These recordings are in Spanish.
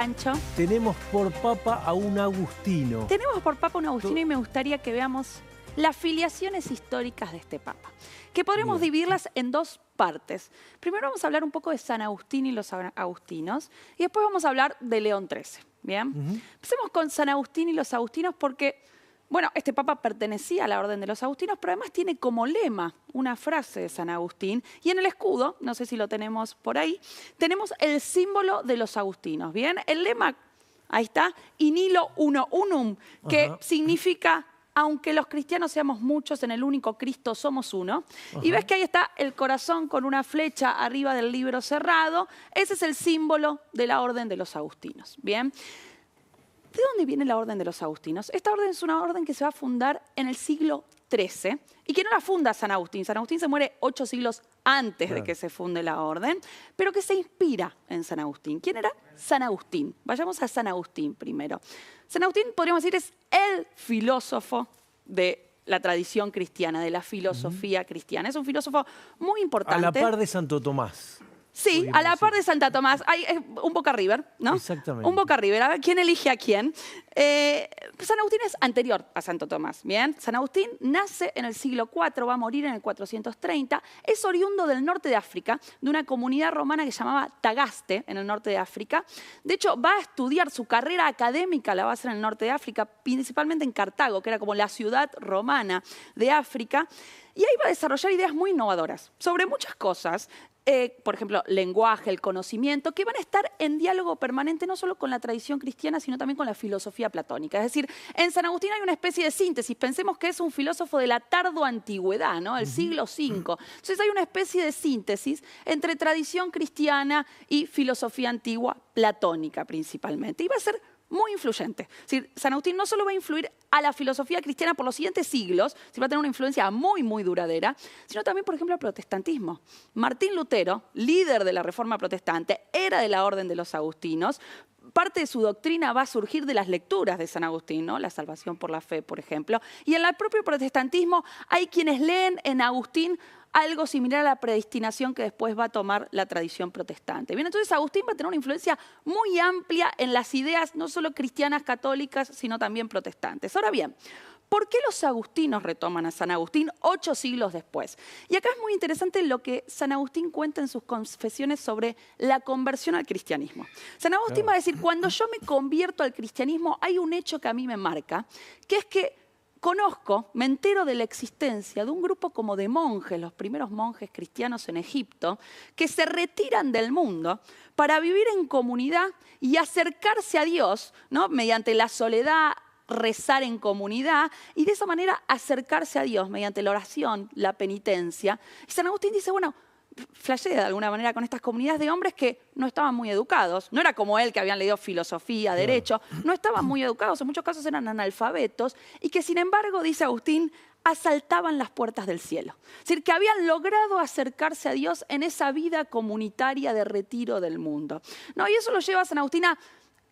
Ancho. Tenemos por papa a un agustino. Tenemos por papa un agustino y me gustaría que veamos las filiaciones históricas de este papa, que podremos dividirlas en dos partes. Primero vamos a hablar un poco de San Agustín y los agustinos, y después vamos a hablar de León XIII. ¿Bien? Empecemos con San Agustín y los agustinos porque, bueno, este papa pertenecía a la orden de los agustinos, pero además tiene como lema una frase de San Agustín. Y en el escudo, no sé si lo tenemos por ahí, tenemos el símbolo de los agustinos. ¿Bien? El lema, ahí está, in illo uno unum, que significa, aunque los cristianos seamos muchos, en el único Cristo somos uno. Y ves que ahí está el corazón con una flecha arriba del libro cerrado. Ese es el símbolo de la orden de los agustinos. ¿Bien? ¿De dónde viene la orden de los agustinos? Esta orden es una orden que se va a fundar en el siglo XIII y que no la funda San Agustín. San Agustín se muere 8 siglos antes de que se funde la orden, pero que se inspira en San Agustín. ¿Quién era? San Agustín. Vayamos a San Agustín primero. San Agustín, podríamos decir, es el filósofo de la tradición cristiana, de la filosofía cristiana. Es un filósofo muy importante. A la par de Santo Tomás. Sí, a la par de Santa Tomás. Hay un Boca River, ¿no? Exactamente. Un Boca River. A ver, ¿quién elige a quién? San Agustín es anterior a Santo Tomás, ¿bien? San Agustín nace en el siglo IV, va a morir en el 430. Es oriundo del norte de África, de una comunidad romana que se llamaba Tagaste, en el norte de África. De hecho, va a estudiar su carrera académica, la va a hacer en el norte de África, principalmente en Cartago, que era como la ciudad romana de África. Y ahí va a desarrollar ideas muy innovadoras sobre muchas cosas. Por ejemplo, lenguaje, el conocimiento, que van a estar en diálogo permanente no solo con la tradición cristiana, sino también con la filosofía platónica. Es decir, en San Agustín hay una especie de síntesis. Pensemos que es un filósofo de la tardoantigüedad, ¿no? El siglo V. Entonces hay una especie de síntesis entre tradición cristiana y filosofía antigua platónica principalmente. Y va a ser muy influyente. Es decir, San Agustín no solo va a influir a la filosofía cristiana por los siguientes siglos, sino va a tener una influencia muy, muy duradera, sino también, por ejemplo, al protestantismo. Martín Lutero, líder de la Reforma Protestante, era de la orden de los agustinos. Parte de su doctrina va a surgir de las lecturas de San Agustín, ¿no? La salvación por la fe, por ejemplo. Y en el propio protestantismo hay quienes leen en Agustín algo similar a la predestinación que después va a tomar la tradición protestante. Bien, entonces Agustín va a tener una influencia muy amplia en las ideas no solo cristianas, católicas, sino también protestantes. Ahora bien, ¿por qué los agustinos retoman a San Agustín 8 siglos después? Y acá es muy interesante lo que San Agustín cuenta en sus confesiones sobre la conversión al cristianismo. San Agustín va a decir, cuando yo me convierto al cristianismo, hay un hecho que a mí me marca, que es que conozco, me entero de la existencia de un grupo como de monjes, los primeros monjes cristianos en Egipto, que se retiran del mundo para vivir en comunidad y acercarse a Dios, ¿no? Mediante la soledad, rezar en comunidad y de esa manera acercarse a Dios mediante la oración, la penitencia. Y San Agustín dice, bueno, flashea de alguna manera con estas comunidades de hombres que no estaban muy educados. No era como él, que habían leído filosofía, derecho. No estaban muy educados, en muchos casos eran analfabetos y que sin embargo, dice Agustín, asaltaban las puertas del cielo. Es decir, que habían logrado acercarse a Dios en esa vida comunitaria de retiro del mundo, ¿no? Y eso lo lleva a San Agustín a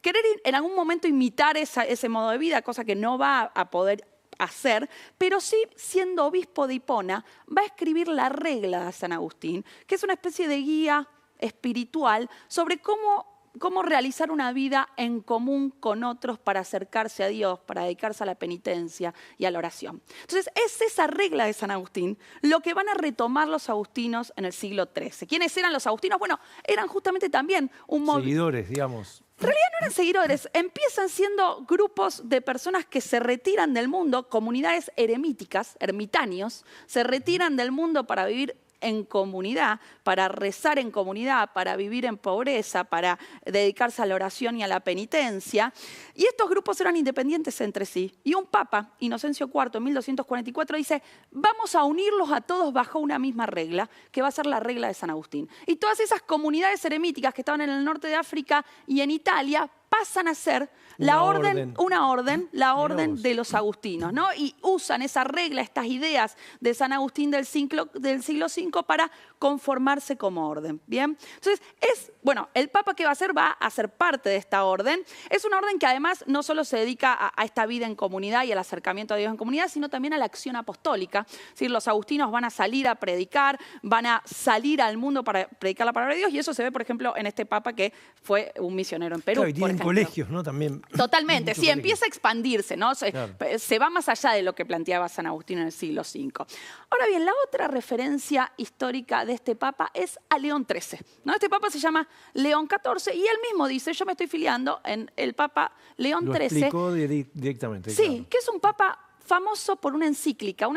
querer en algún momento imitar ese modo de vida, cosa que no va a poder hacer, pero sí, siendo obispo de Hipona, va a escribir la regla de San Agustín, que es una especie de guía espiritual sobre cómo realizar una vida en común con otros para acercarse a Dios, para dedicarse a la penitencia y a la oración. Entonces, es esa regla de San Agustín lo que van a retomar los agustinos en el siglo XIII. ¿Quiénes eran los agustinos? Bueno, eran justamente también un seguidores, digamos. En realidad no eran seguidores, empiezan siendo grupos de personas que se retiran del mundo, comunidades eremíticas, ermitaños, se retiran del mundo para vivir en comunidad, para rezar en comunidad, para vivir en pobreza, para dedicarse a la oración y a la penitencia. Y estos grupos eran independientes entre sí. Y un papa, Inocencio IV, en 1244, dice, vamos a unirlos a todos bajo una misma regla, que va a ser la regla de San Agustín. Y todas esas comunidades eremíticas que estaban en el norte de África y en Italia pasan a ser la orden de los agustinos, ¿no? Y usan esa regla, estas ideas de San Agustín del siglo V para conformarse como orden. ¿Bien? Entonces, el Papa que va a ser parte de esta orden. Es una orden que además no solo se dedica a esta vida en comunidad y al acercamiento a Dios en comunidad, sino también a la acción apostólica. Es decir, los agustinos van a salir a predicar, van a salir al mundo para predicar la palabra de Dios, y eso se ve, por ejemplo, en este Papa que fue un misionero en Perú. Claro, y tienen colegios, ¿no? También. Totalmente, sí, colegios. empieza a expandirse, ¿no? Se va más allá de lo que planteaba San Agustín en el siglo V. Ahora bien, la otra referencia histórica de este Papa es a León XIII, ¿no? Este Papa se llama León XIV y él mismo dice, yo me estoy filiando en el Papa León XIII. Lo explicó directamente. Sí, claro. que es un Papa famoso por una encíclica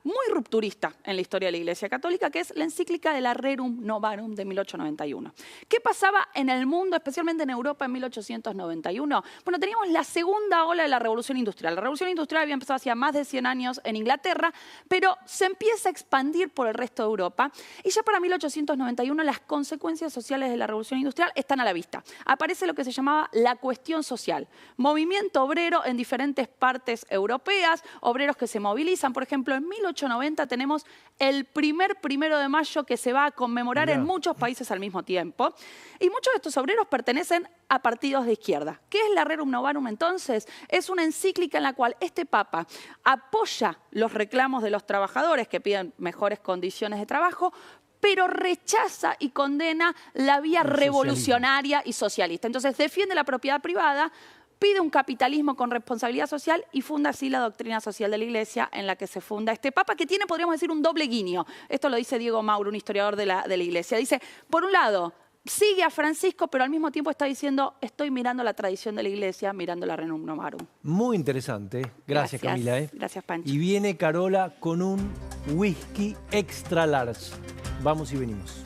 muy rupturista en la historia de la Iglesia Católica, que es la encíclica de la Rerum Novarum de 1891. ¿Qué pasaba en el mundo, especialmente en Europa, en 1891? Bueno, teníamos la segunda ola de la Revolución Industrial. La Revolución Industrial había empezado hacía más de 100 años en Inglaterra, pero se empieza a expandir por el resto de Europa, y ya para 1891 las consecuencias sociales de la Revolución Industrial están a la vista. Aparece lo que se llamaba la cuestión social, movimiento obrero en diferentes partes europeas, obreros que se movilizan. Por ejemplo, en 1890 tenemos el primer 1 de mayo que se va a conmemorar en muchos países al mismo tiempo. Y muchos de estos obreros pertenecen a partidos de izquierda. ¿Qué es la Rerum Novarum entonces? Es una encíclica en la cual este Papa apoya los reclamos de los trabajadores que piden mejores condiciones de trabajo, pero rechaza y condena la vía revolucionaria y socialista. Entonces defiende la propiedad privada, pide un capitalismo con responsabilidad social y funda así la doctrina social de la Iglesia en la que se funda este Papa, que tiene, podríamos decir, un doble guiño. Esto lo dice Diego Mauro, un historiador de la Iglesia. Dice, por un lado, sigue a Francisco, pero al mismo tiempo está diciendo, estoy mirando la tradición de la Iglesia, mirando la Rerum Novarum. Muy interesante. Gracias, Camila. Gracias, Pancho. Y viene Carola con un whisky extra large. Vamos y venimos.